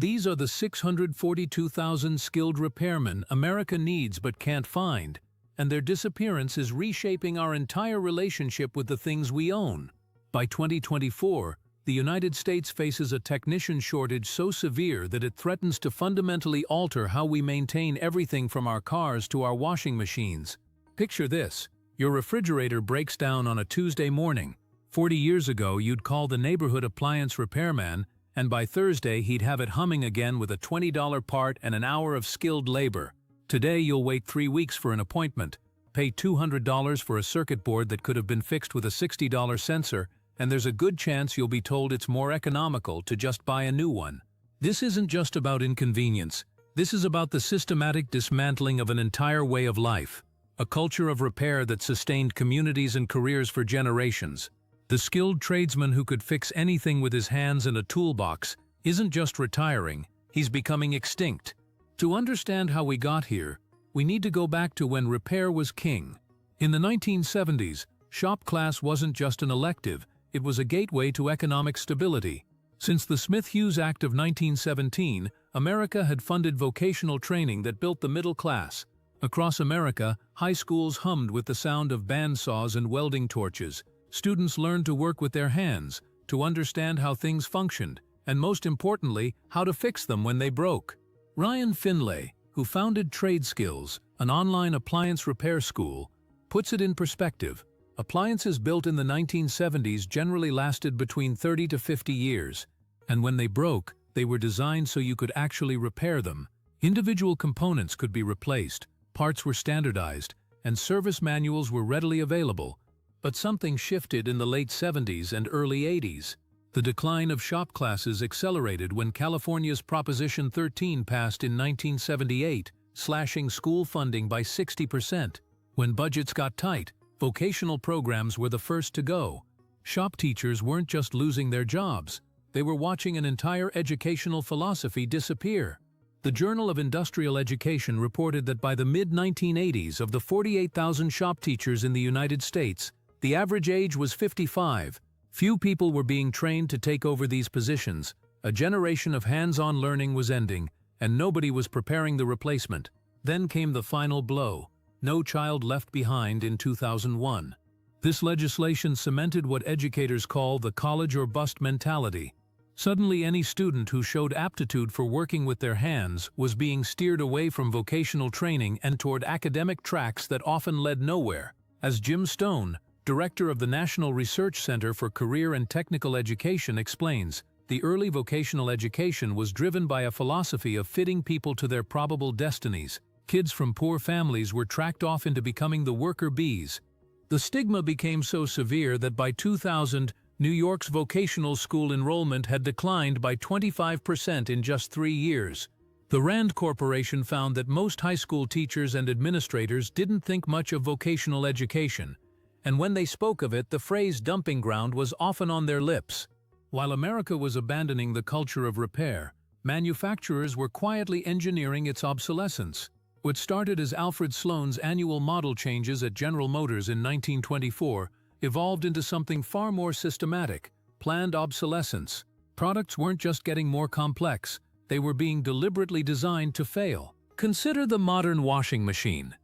These are the 642,000 skilled repairmen America needs but can't find, and their disappearance is reshaping our entire relationship with the things we own. By 2024, the United States faces a technician shortage so severe that it threatens to fundamentally alter how we maintain everything from our cars to our washing machines. Picture this: your refrigerator breaks down on a Tuesday morning. 40 years ago, you'd call the neighborhood appliance repairman, and by Thursday he'd have it humming again with a $20 part and an hour of skilled labor. Today you'll wait 3 weeks for an appointment, pay $200 for a circuit board that could have been fixed with a $60 sensor, and there's a good chance you'll be told it's more economical to just buy a new one. This isn't just about inconvenience. This is about the systematic dismantling of an entire way of life, a culture of repair that sustained communities and careers for generations. The skilled tradesman who could fix anything with his hands and a toolbox isn't just retiring, he's becoming extinct. To understand how we got here, we need to go back to when repair was king. In the 1970s, shop class wasn't just an elective, it was a gateway to economic stability. Since the Smith-Hughes Act of 1917, America had funded vocational training that built the middle class. Across America, high schools hummed with the sound of bandsaws and welding torches. Students learned to work with their hands, to understand how things functioned, and most importantly, how to fix them when they broke. Ryan Finlay, who founded Trade Skills, an online appliance repair school, puts it in perspective. Appliances built in the 1970s generally lasted between 30 to 50 years, and when they broke, they were designed so you could actually repair them. Individual components could be replaced, parts were standardized, and service manuals were readily available. But something shifted in the late 70s and early 80s. The decline of shop classes accelerated when California's Proposition 13 passed in 1978, slashing school funding by 60%. When budgets got tight, vocational programs were the first to go. Shop teachers weren't just losing their jobs, they were watching an entire educational philosophy disappear. The Journal of Industrial Education reported that by the mid-1980s, of the 48,000 shop teachers in the United States, the average age was 55. Few people were being trained to take over these positions. A generation of hands-on learning was ending, and nobody was preparing the replacement. Then came the final blow: No Child Left Behind in 2001. This legislation cemented what educators call the college or bust mentality. Suddenly, any student who showed aptitude for working with their hands was being steered away from vocational training and toward academic tracks that often led nowhere. As Jim Stone, director of the National Research Center for Career and Technical Education, explains, the early vocational education was driven by a philosophy of fitting people to their probable destinies. Kids from poor families were tracked off into becoming the worker bees. The stigma became so severe that by 2000, New York's vocational school enrollment had declined by 25% in just 3 years. The Rand Corporation found that most high school teachers and administrators didn't think much of vocational education, and when they spoke of it, the phrase dumping ground was often on their lips. While America was abandoning the culture of repair, manufacturers were quietly engineering its obsolescence. What started as Alfred Sloan's annual model changes at General Motors in 1924 evolved into something far more systematic: planned obsolescence. Products weren't just getting more complex, they were being deliberately designed to fail. Consider the modern washing machine.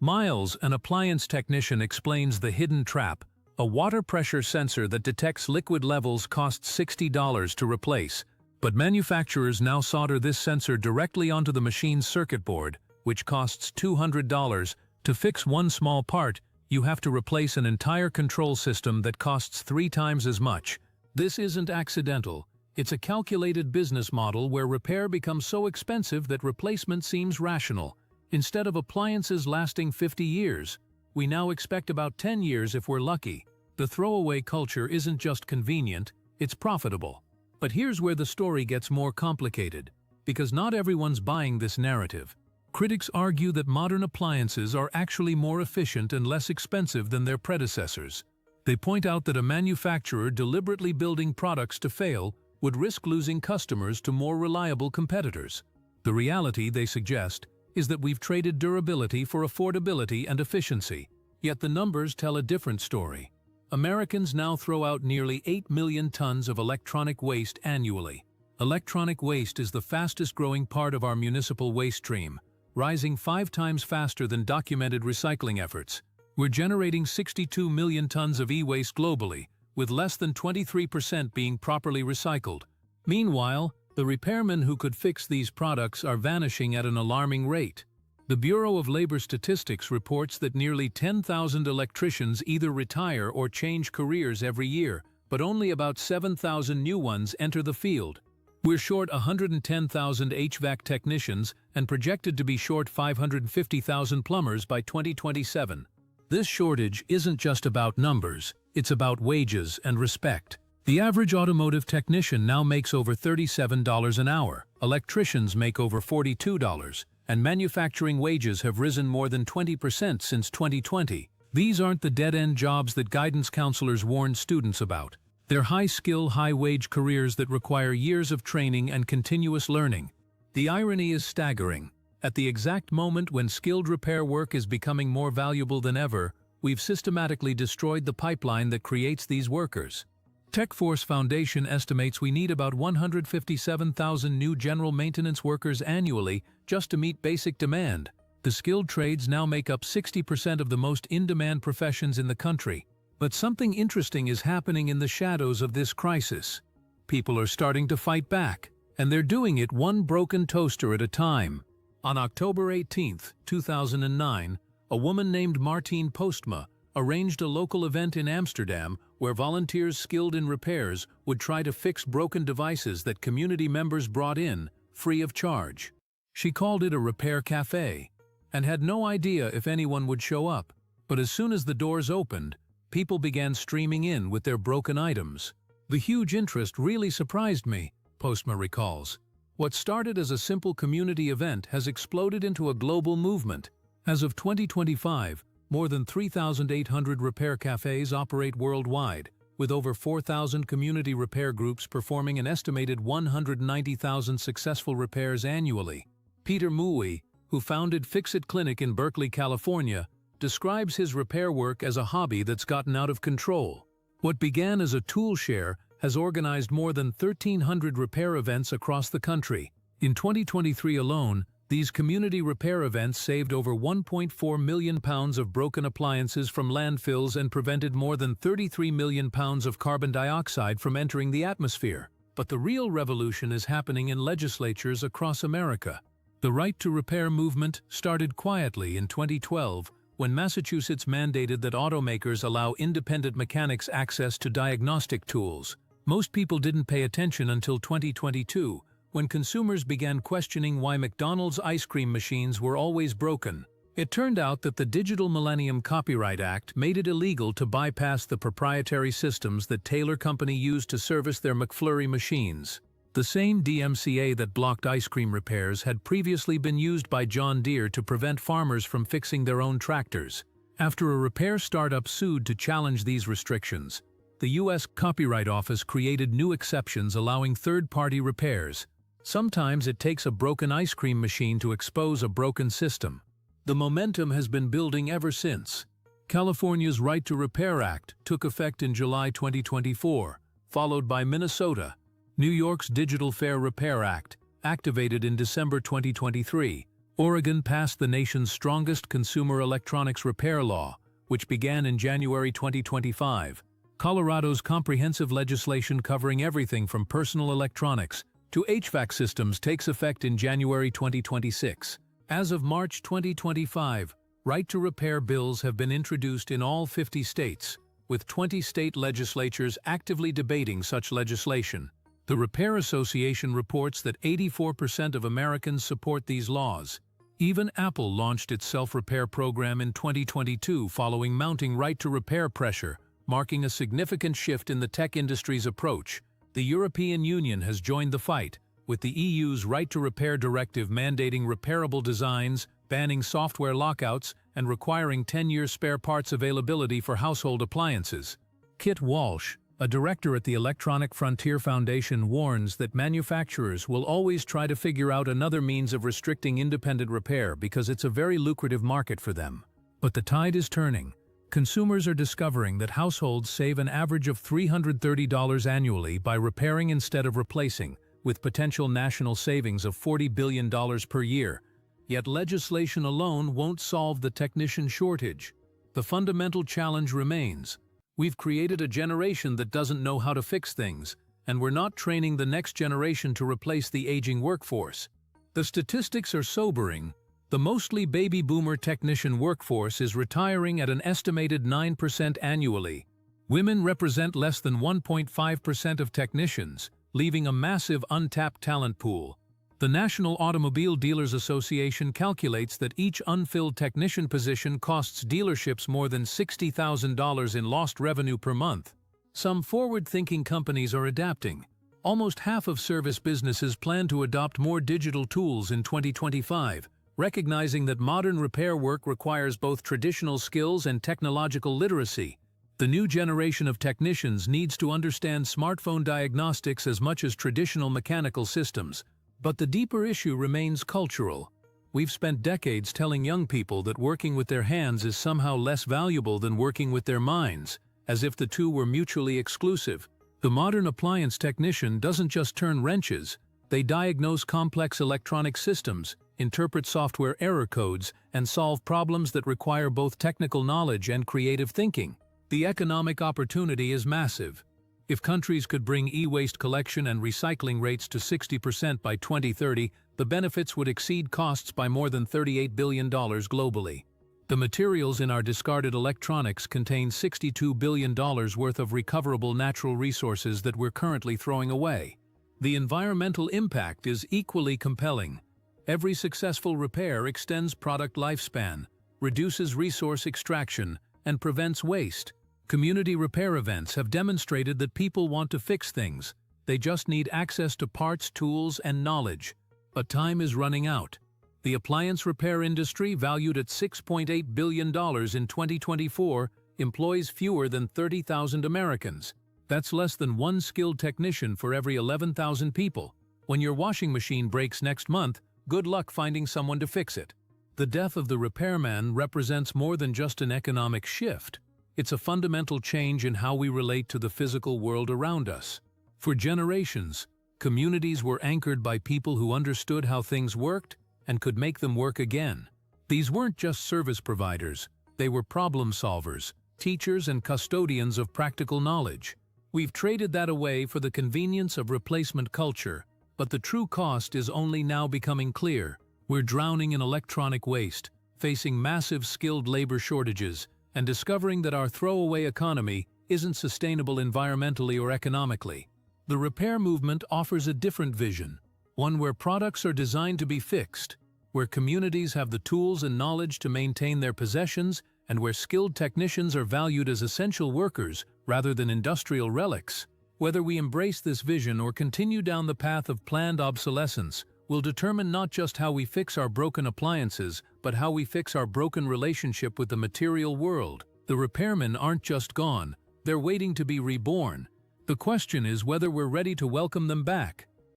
Miles, an appliance technician, explains the hidden trap. A water pressure sensor that detects liquid levels costs $60 to replace, but manufacturers now solder this sensor directly onto the machine's circuit board, which costs $200. To fix one small part, you have to replace an entire control system that costs 3 times as much. This isn't accidental. It's a calculated business model where repair becomes so expensive that replacement seems rational. Instead of appliances lasting 50 years, we now expect about 10 years if we're lucky. The throwaway culture isn't just convenient, it's profitable. But here's where the story gets more complicated, because not everyone's buying this narrative. Critics argue that modern appliances are actually more efficient and less expensive than their predecessors. They point out that a manufacturer deliberately building products to fail would risk losing customers to more reliable competitors. The reality, they suggest, is that we've traded durability for affordability and efficiency. Yet the numbers tell a different story. Americans now throw out nearly 8 million tons of electronic waste annually. Electronic waste is the fastest-growing part of our municipal waste stream, rising 5 times faster than documented recycling efforts. We're generating 62 million tons of e-waste globally, with less than 23% being properly recycled. Meanwhile, the repairmen who could fix these products are vanishing at an alarming rate. The Bureau of Labor Statistics reports that nearly 10,000 electricians either retire or change careers every year, but only about 7,000 new ones enter the field. We're short 110,000 HVAC technicians and projected to be short 550,000 plumbers by 2027. This shortage isn't just about numbers, it's about wages and respect. The average automotive technician now makes over $37 an hour, electricians make over $42, and manufacturing wages have risen more than 20% since 2020. These aren't the dead-end jobs that guidance counselors warned students about. They're high-skill, high-wage careers that require years of training and continuous learning. The irony is staggering. At the exact moment when skilled repair work is becoming more valuable than ever, we've systematically destroyed the pipeline that creates these workers. TechForce Foundation estimates we need about 157,000 new general maintenance workers annually just to meet basic demand. The skilled trades now make up 60% of the most in-demand professions in the country. But something interesting is happening in the shadows of this crisis. People are starting to fight back, and they're doing it one broken toaster at a time. On October 18, 2009, a woman named Martine Postma arranged a local event in Amsterdam where volunteers skilled in repairs would try to fix broken devices that community members brought in, free of charge. She called it a repair café, and had no idea if anyone would show up. But as soon as the doors opened, people began streaming in with their broken items. The huge interest really surprised me, Postma recalls. What started as a simple community event has exploded into a global movement. As of 2025, more than 3,800 repair cafes operate worldwide, with over 4,000 community repair groups performing an estimated 190,000 successful repairs annually. Peter Mui, who founded Fix-It Clinic in Berkeley, California, describes his repair work as a hobby that's gotten out of control. What began as a tool share has organized more than 1,300 repair events across the country. In 2023 alone, these community repair events saved over 1.4 million pounds of broken appliances from landfills and prevented more than 33 million pounds of carbon dioxide from entering the atmosphere. But the real revolution is happening in legislatures across America. The right to repair movement started quietly in 2012 when Massachusetts mandated that automakers allow independent mechanics access to diagnostic tools. Most people didn't pay attention until 2022, when consumers began questioning why McDonald's ice cream machines were always broken. It turned out that the Digital Millennium Copyright Act made it illegal to bypass the proprietary systems that Taylor Company used to service their McFlurry machines. The same DMCA that blocked ice cream repairs had previously been used by John Deere to prevent farmers from fixing their own tractors. After a repair startup sued to challenge these restrictions, the U.S. Copyright Office created new exceptions allowing third-party repairs. Sometimes it takes a broken ice cream machine to expose a broken system. The momentum has been building ever since. California's Right to Repair Act took effect in July 2024, followed by Minnesota. New York's Digital Fair Repair Act, activated in December 2023. Oregon passed the nation's strongest consumer electronics repair law, which began in January 2025. Colorado's comprehensive legislation covering everything from personal electronics to HVAC systems takes effect in January 2026. As of March 2025, right-to-repair bills have been introduced in all 50 states, with 20 state legislatures actively debating such legislation. The Repair Association reports that 84% of Americans support these laws. Even Apple launched its self-repair program in 2022 following mounting right-to-repair pressure, marking a significant shift in the tech industry's approach. The European Union has joined the fight, with the EU's Right-to-Repair Directive mandating repairable designs, banning software lockouts, and requiring 10-year spare parts availability for household appliances. Kit Walsh, a director at the Electronic Frontier Foundation, warns that manufacturers will always try to figure out another means of restricting independent repair because it's a very lucrative market for them. But the tide is turning. Consumers are discovering that households save an average of $330 annually by repairing instead of replacing, with potential national savings of $40 billion per year. Yet legislation alone won't solve the technician shortage. The fundamental challenge remains. We've created a generation that doesn't know how to fix things, and we're not training the next generation to replace the aging workforce. The statistics are sobering. The mostly baby boomer technician workforce is retiring at an estimated 9% annually. Women represent less than 1.5% of technicians, leaving a massive untapped talent pool. The National Automobile Dealers Association calculates that each unfilled technician position costs dealerships more than $60,000 in lost revenue per month. Some forward-thinking companies are adapting. Almost half of service businesses plan to adopt more digital tools in 2025, recognizing that modern repair work requires both traditional skills and technological literacy. The new generation of technicians needs to understand smartphone diagnostics as much as traditional mechanical systems. But the deeper issue remains cultural. We've spent decades telling young people that working with their hands is somehow less valuable than working with their minds, as if the two were mutually exclusive. The modern appliance technician doesn't just turn wrenches, they diagnose complex electronic systems, interpret software error codes, and solve problems that require both technical knowledge and creative thinking. The economic opportunity is massive. If countries could bring e-waste collection and recycling rates to 60% by 2030, the benefits would exceed costs by more than $38 billion globally. The materials in our discarded electronics contain $62 billion worth of recoverable natural resources that we're currently throwing away. The environmental impact is equally compelling. Every successful repair extends product lifespan, reduces resource extraction, and prevents waste. Community repair events have demonstrated that people want to fix things. They just need access to parts, tools, and knowledge. But time is running out. The appliance repair industry, valued at $6.8 billion in 2024, employs fewer than 30,000 Americans. That's less than one skilled technician for every 11,000 people. When your washing machine breaks next month, good luck finding someone to fix it. The death of the repairman represents more than just an economic shift. It's a fundamental change in how we relate to the physical world around us. For generations, communities were anchored by people who understood how things worked and could make them work again. These weren't just service providers, they were problem solvers, teachers and custodians of practical knowledge. We've traded that away for the convenience of replacement culture, but the true cost is only now becoming clear. We're drowning in electronic waste, facing massive skilled labor shortages, and discovering that our throwaway economy isn't sustainable environmentally or economically. The repair movement offers a different vision, one where products are designed to be fixed, where communities have the tools and knowledge to maintain their possessions, and where skilled technicians are valued as essential workers rather than industrial relics. Whether we embrace this vision or continue down the path of planned obsolescence will determine not just how we fix our broken appliances, but how we fix our broken relationship with the material world. The repairmen aren't just gone, they're waiting to be reborn. The question is whether we're ready to welcome them back.